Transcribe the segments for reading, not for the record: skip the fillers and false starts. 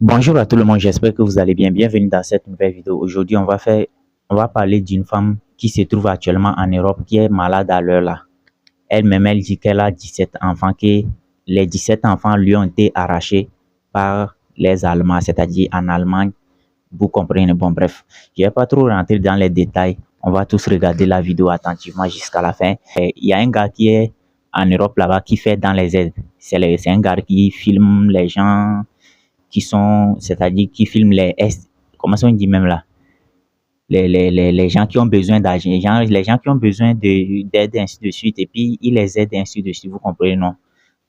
Bonjour à tout le monde, j'espère que vous allez bien. Bienvenue dans cette nouvelle vidéo. Aujourd'hui, on va parler d'une femme qui se trouve actuellement en Europe, qui est malade à l'heure là. Elle-même, elle dit qu'elle a 17 enfants, que les 17 enfants lui ont été arrachés par les Allemands, c'est-à-dire en Allemagne. Vous comprenez. Bon, bref, je vais pas trop rentrer dans les détails. On va tous regarder la vidéo attentivement jusqu'à la fin. Il y a un gars qui est en Europe là-bas qui fait dans les aides. C'est un gars qui filme les gens qui sont, c'est-à-dire qui filment comment on dit même là, les gens qui ont besoin d'argent, les gens qui ont besoin d'aide, ainsi de suite, et puis il les aide, ainsi de suite, vous comprenez, non?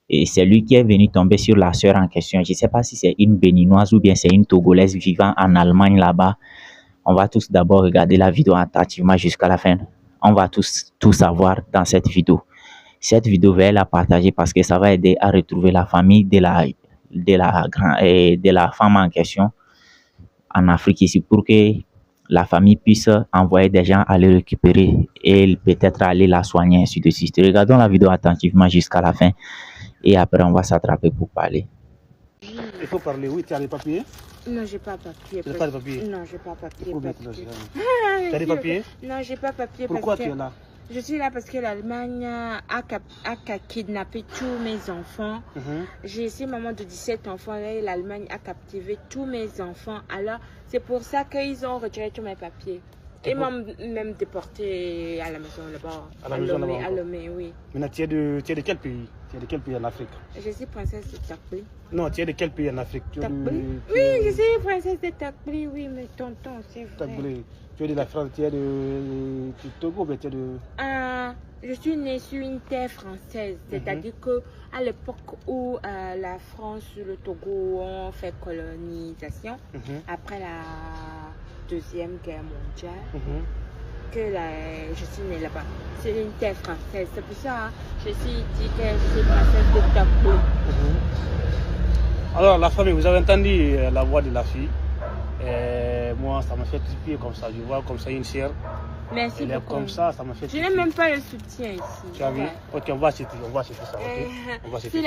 Et c'est lui qui est venu tomber sur la sœur en question. Je ne sais pas si c'est une béninoise ou bien c'est une togolaise vivant en Allemagne là-bas. On va tous d'abord regarder la vidéo attentivement jusqu'à la fin. On va tous tout savoir dans cette vidéo. Cette vidéo, je vais la partager parce que ça va aider à retrouver la famille de la femme en question en Afrique ici pour que la famille puisse envoyer des gens aller récupérer et peut-être aller la soigner, ainsi de suite. Regardons la vidéo attentivement jusqu'à la fin et après on va s'attraper pour parler. Il faut parler, oui, tu as les papiers? Non, j'ai pas papier. Tu n'as pas de papier? Non, j'ai pas papier. Tu as des papiers? Non, j'ai pas papier. Pourquoi tu es là? Je suis là parce que l'Allemagne a kidnappé tous mes enfants. J'ai ici maman de 17 enfants et l'Allemagne a captivé tous mes enfants. Alors, c'est pour ça qu'ils ont retiré tous mes papiers. Ils m'ont même déporté à la maison là-bas. À la maison là-bas? À Lomé, oui. Maintenant, tu es de quel pays? Tu es de quel pays en Afrique? Je suis princesse de Takbli. Non, tu es de quel pays en Afrique? Oui, je suis princesse de Takbli, oui, mais tonton, c'est vrai. Takbli. Tu es de la France, tu es du Togo, mais tu es de... Je suis née sur une terre française, c'est-à-dire que à l'époque où la France et le Togo ont fait colonisation, après la Deuxième Guerre mondiale, je suis née là-bas. C'est une terre française, c'est pour ça je suis dit que je suis princesse de Takbli. Alors la famille, vous avez entendu la voix de la fille. Moi, ça m'a fait triper comme ça. Je vois comme ça une sœur. Merci beaucoup. Comme ça m'a fait triper. Je n'ai même pas le soutien ici. Tu as vu? Ok, on va acheter ça.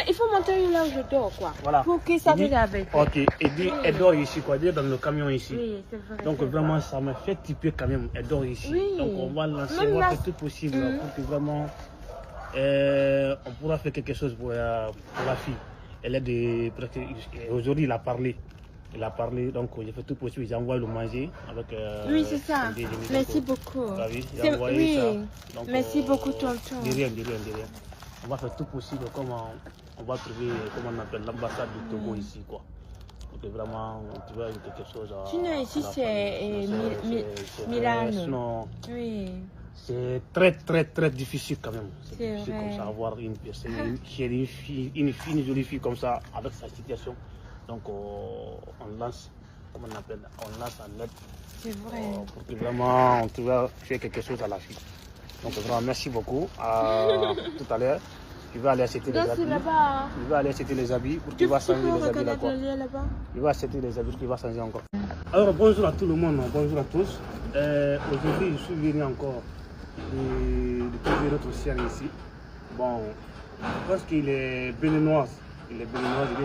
Il faut monter là où je dors, quoi. Voilà. Pour qu'ils savent avec. Ok, et dit, elle dort ici, quoi. Elle est dans le camion ici. Oui, c'est vrai. Donc vraiment, ça m'a fait triper quand même. Elle dort ici. Oui. Donc on va lancer, on va faire tout possible pour que vraiment, on pourra faire quelque chose pour la fille. Elle est de... Aujourd'hui, il a parlé. Donc j'ai fait tout possible, j'ai envoyé le manger avec... oui, c'est ça. Merci beaucoup. J'ai envoyé ça. Donc, merci beaucoup, tonton. De rien. On va faire tout possible, comment on va trouver, comment on appelle, l'ambassade du Togo ici, quoi. Pour que vraiment, on trouve quelque chose à... Sinon, ici, c'est Milano. Sinon, oui. C'est très difficile quand même. C'est difficile vrai. comme ça, avoir une personne, une jolie fille comme ça, avec sa situation. Donc on lance, comment on appelle, on lance en aide. C'est vrai. Pour que vraiment on trouve faire quelque chose à la fille. Donc vraiment merci beaucoup. Tout à l'heure, je vais aller acheter les habits. Là-bas. Je vais aller acheter les habits pour qu'il va changer les habits là-bas. Je vais acheter les habits pour qu'il va changer encore. Alors bonjour à tout le monde, bonjour à tous. Aujourd'hui je suis venu encore de trouver notre chien ici. Bon, je pense qu'il est béninois. Il est béninois, il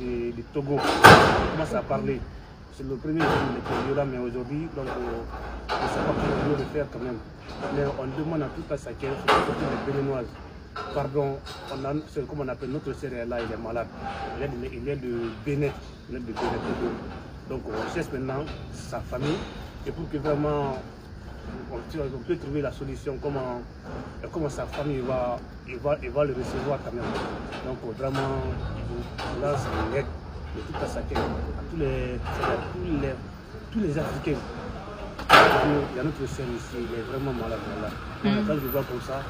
est de Togo. Il commence à parler. C'est le premier jour il était violent, mais aujourd'hui, donc je ne sais pas comment on veut le faire quand même. Mais on demande à toute la saquette, c'est béninoise. Pardon, comme on appelle notre sœur là, il est malade. Il est de Bénin. Il est de Bénin Togo. Donc on cherche maintenant sa famille. Et pour que vraiment on peut trouver la solution, comment sa famille va le recevoir quand même. Donc vraiment, il lance une aide de toute la saquette à tous les Africains. Il y a notre sœur ici, il est vraiment malade. Quand je vois comme ça,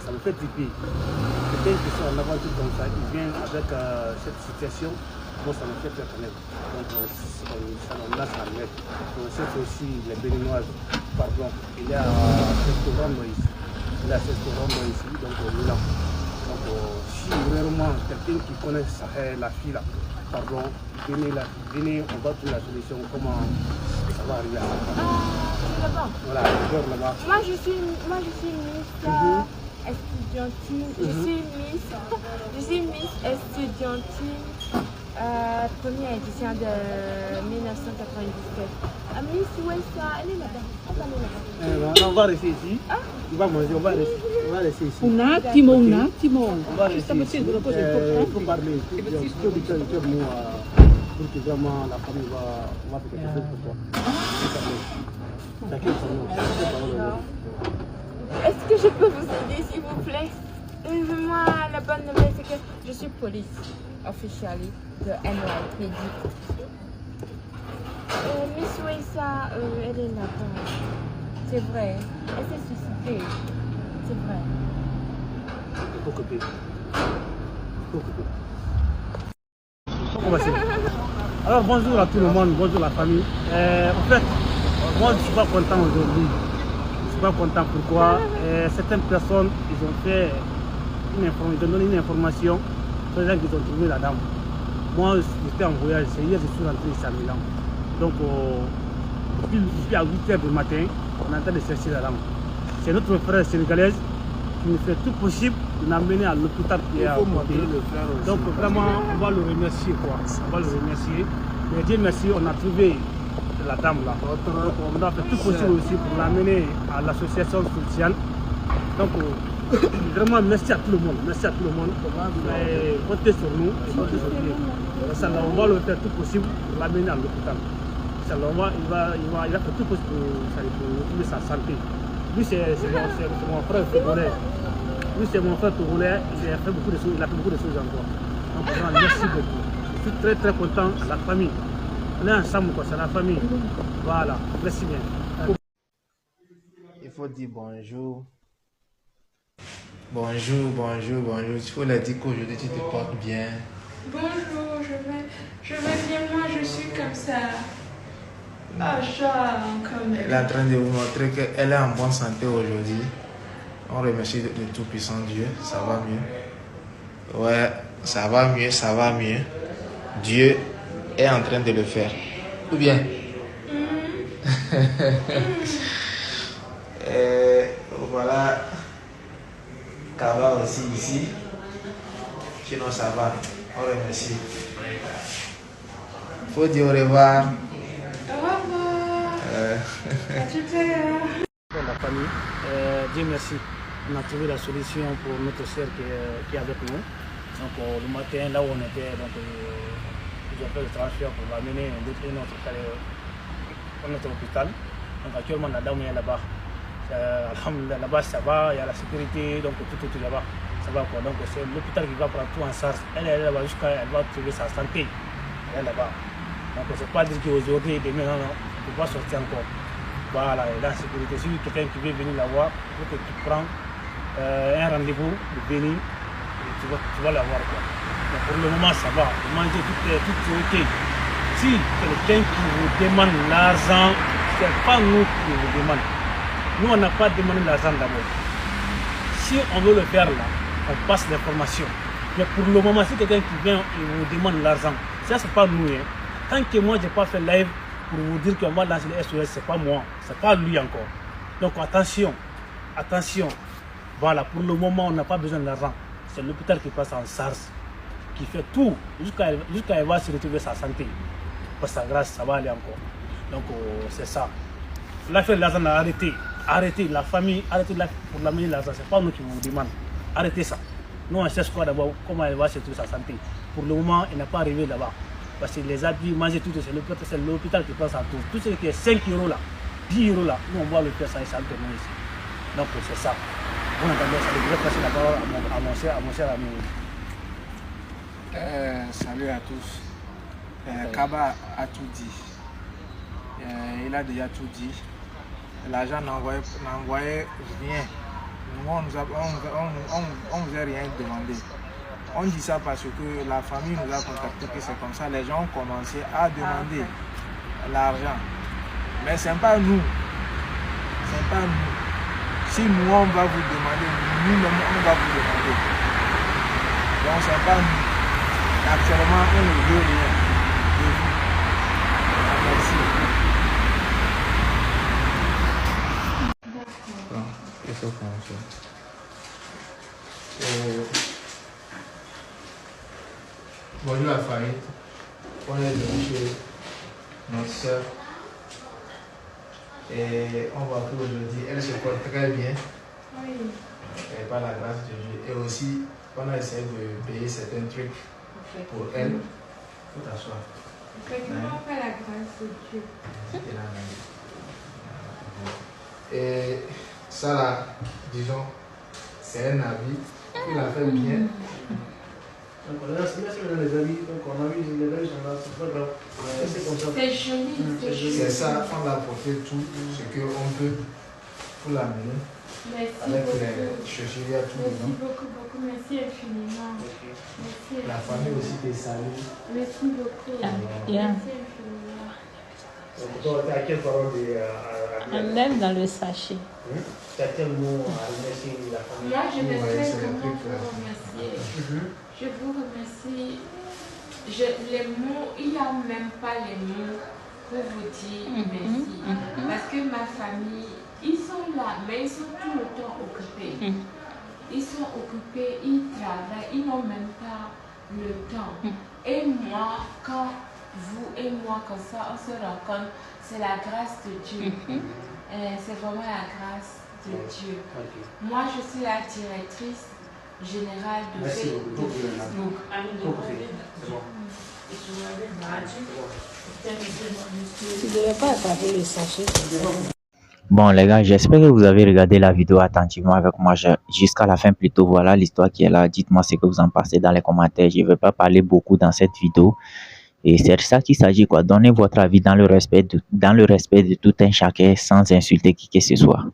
ça me fait triper. Quelqu'un qui sont en aventure comme ça, il vient avec cette situation. Moi, ça me fait peur quand même. Donc, on lance en aide. On sait aussi les Béninoises, pardon, il y a Restaurant ici. Donc on est là. Donc, si vraiment quelqu'un qui connaît la fille là, pardon, venez, on va trouver la solution. Comment ça va arriver à ça? Là-bas. Voilà, là-bas. Moi, je suis Miss Estudiantine. Je suis Miss Estudiantine. Première édition de 1997. Miss Wessa, elle est là-bas. On va rester ici. On va manger, on va rester ici. On a Timon. On va rester ici. Il faut parler. Il faut dire quelques mots pour que vraiment la famille va faire quelque chose pour toi. Chacun son nom. Est-ce que je peux vous aider, s'il vous plaît? Moi, la bonne nouvelle, c'est que je suis police officially de NYPD. Miss Wessa, elle est là-bas. C'est vrai. Elle s'est suicidée. C'est vrai. Il faut couper. On va essayer. Alors bonjour à tout le monde, bonjour la famille. En fait, moi je ne suis pas content aujourd'hui. Je ne suis pas content pourquoi certaines personnes, ils ont fait ils ont donné une information sur les gens qui ont trouvé la dame. Moi j'étais en voyage, c'est hier je suis rentré ici à Milan. Donc depuis à 8h du matin, on est en train de chercher la dame. C'est notre frère sénégalaise qui nous fait tout possible de l'amener à l'hôpital qui est à côté. Donc vraiment, on va le remercier quoi. On va le remercier. Mais Dieu merci, on a trouvé la dame là. Donc on doit faire tout possible aussi pour l'amener à l'association sociale. Donc vraiment merci à tout le monde. Merci à tout le monde. Comptez sur nous. On va le faire tout possible pour l'amener à l'hôpital. Il va faire tout possible pour retrouver sa santé. Lui, c'est mon frère togolais. Lui, c'est mon frère togolais. Il a fait beaucoup de choses encore. Donc, vraiment, merci beaucoup. Je suis très, très content. La famille. On est ensemble, quoi. C'est la famille. Voilà. Merci bien. Il faut dire bonjour. Bonjour. Il faut leur dire qu'aujourd'hui, tu te portes bien. Bonjour, je vais bien. Moi, je suis comme ça. Elle est en train de vous montrer qu'elle est en bonne santé aujourd'hui. On remercie le Tout-Puissant Dieu. Ça va mieux. Ouais, ça va mieux. Dieu est en train de le faire. Ou bien Et voilà. Kaba aussi ici. Sinon, ça va. On remercie. Il faut dire au revoir. La famille, Dieu merci, on a trouvé la solution pour notre sœur qui est avec nous. Donc le matin, là où on était, donc, ils ont fait le transfert pour l'amener dans notre hôpital. Donc actuellement la dame est là-bas. Là-bas ça va, il y a la sécurité, donc tout là-bas, ça va quoi. Donc c'est l'hôpital qui va prendre tout en charge. Elle est là-bas jusqu'à elle va trouver sa santé. Elle est là-bas. Donc c'est pas dire qu'aujourd'hui, demain, non, on ne peut pas sortir encore. Voilà, et la sécurité. Si quelqu'un qui veut venir la voir, il faut que tu prends un rendez-vous de venir et tu vas la voir. Quoi. Mais pour le moment, ça va. Manger tout est ok. Si quelqu'un qui vous demande l'argent, ce n'est pas nous qui vous demandons. Nous, on n'a pas demandé l'argent d'abord. Si on veut le faire là, on passe l'information. Mais pour le moment, si quelqu'un qui vient et vous demande l'argent, ça, ce n'est pas nous. Hein. Tant que moi, je n'ai pas fait live pour vous dire qu'on va lancer le SOS, ce n'est pas moi, ce n'est pas lui encore. Donc attention. Voilà, pour le moment, on n'a pas besoin d'argent. C'est l'hôpital qui passe en charge, qui fait tout jusqu'à elle va se retrouver sa santé. Par sa grâce, ça va aller encore. Donc c'est ça. L'affaire de l'argent a arrêté. Arrêtez la famille, arrêtez pour l'amener l'argent. Ce n'est pas nous qui vous demandons. Arrêtez ça. Nous, on cherche quoi d'abord, comment elle va se retrouver sa santé. Pour le moment, elle n'a pas arrivé là-bas. Parce que les habits, manger tout, c'est l'hôpital qui prend ça tout. Tout ce qui est 5 € là, 10 € là, nous on va le faire ça et ça alterne ici. Donc c'est ça. Vous entendez ça, je vais passer la parole à mon cher ami. Salut à tous. Kaba a tout dit. Il a déjà tout dit. L'agent n'envoyait rien. Nous, on ne vous a rien demandé. On dit ça parce que la famille nous a contacté, que c'est comme ça, les gens ont commencé à demander l'argent. Mais ce n'est pas nous. Si nous, on va vous demander, nous-mêmes, on va vous demander. Donc, ce n'est pas nous. Actuellement, on ne veut rien de vous. Merci. Bon, il faut commencer. Bonjour la famille. On est venu chez notre soeur. Et on voit qu'aujourd'hui, elle se porte très bien. Oui. Et par la grâce de Dieu. Et aussi, on a essayé de payer certains trucs pour elle. Faut t'asseoir. Effectivement, par la grâce de Dieu. Et ça là, disons, c'est un avis qu'il a fait bien. C'est joli. C'est ça, on a apporté tout ce qu'on peut pour l'amener. Merci Avec beaucoup. les chaussures à tout le Merci monde. beaucoup. Merci infiniment. Merci. La famille aussi te salue. Merci beaucoup. Yeah. Merci infiniment. Donc, tu as quelle parole On lève dans le sachet. tu as quel mot à remercier la famille? Moi, je vais Ouais, c'est simplement le truc, vous là. remercier. Je vous remercie. Les mots, il n'y a même pas les mots pour vous dire merci. Parce que ma famille, ils sont là, mais ils sont tout le temps occupés. Ils sont occupés, ils travaillent, ils n'ont même pas le temps. Et moi, quand vous et moi, comme ça, on se rencontre, c'est la grâce de Dieu. C'est vraiment la grâce de Dieu. Moi, je suis la directrice générale de Merci beaucoup. Facebook. Tu ne devais pas attraper le sachet. Bon les gars, j'espère que vous avez regardé la vidéo attentivement avec moi jusqu'à la fin plutôt. Voilà l'histoire qui est là. Dites-moi ce que vous en pensez dans les commentaires. Je ne vais pas parler beaucoup dans cette vidéo. Et c'est de ça qu'il s'agit quoi. Donnez votre avis dans le respect de tout un chacun sans insulter qui que ce soit.